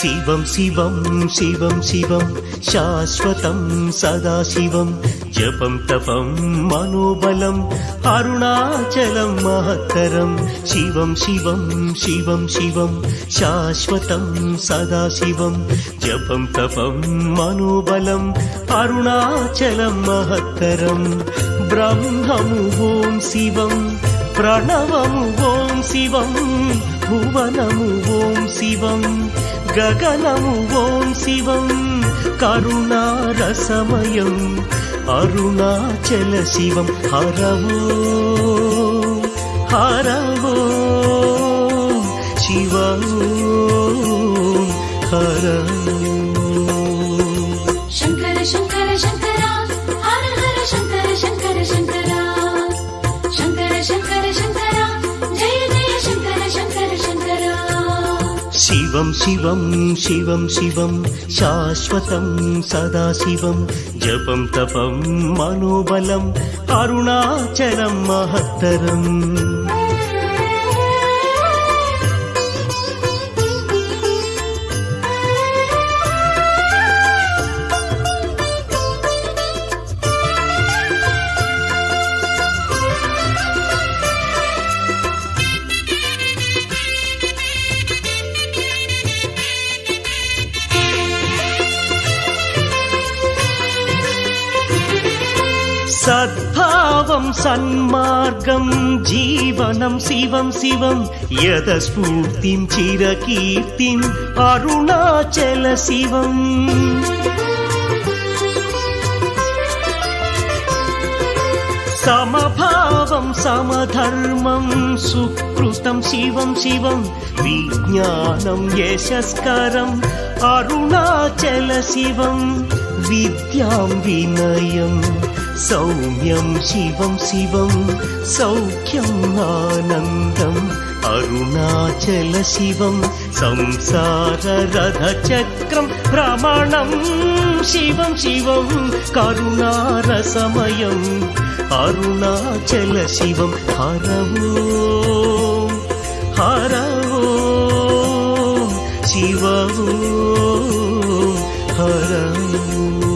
శివం శివం శివం శివం శాశ్వతం సదాశివం జపం తపం మనోబలం అరుణాచలం మహత్తరం శివం శివం శివం శివం శాశ్వతం సదాశివం జపం తపం మనోబలం అరుణాచలం మహత్తరం బ్రహ్మము ఓం శివం ప్రణవము ఓం శివం భువనము ఓం శివం గగనము ఓం శివం కరుణారసమయం అరుణాచల శివం హరవో హరవో శివో హరవో. శంకర శంకర శంకర హర హర శంకర శంకర శంకర శంకర శంకర శంకర జయ జయ శంకర శంకర శంకర. శివం శివం శివం శివం శాశ్వతం సదాశివం జపం తపం మనోబలం అరుణాచలం మహత్తరం. సద్భావం సన్మార్గం జీవనం శివం శివం యదస్ఫూర్తిం చిరకీర్తిం అరుణాచల శివం. సమభావం సమధర్మం సుకృతం శివం శివం విజ్ఞానం యశస్కరం అరుణాచల శివం. విద్యాం వినయం సౌమ్యం శివం శివం సౌఖ్యం ఆనందం అరుణాచల శివం. సంసార రథ చక్రం భ్రమణం శివం శివం కరుణారసమయం అరుణాచల శివం హరవో హరవో శివో హరవో.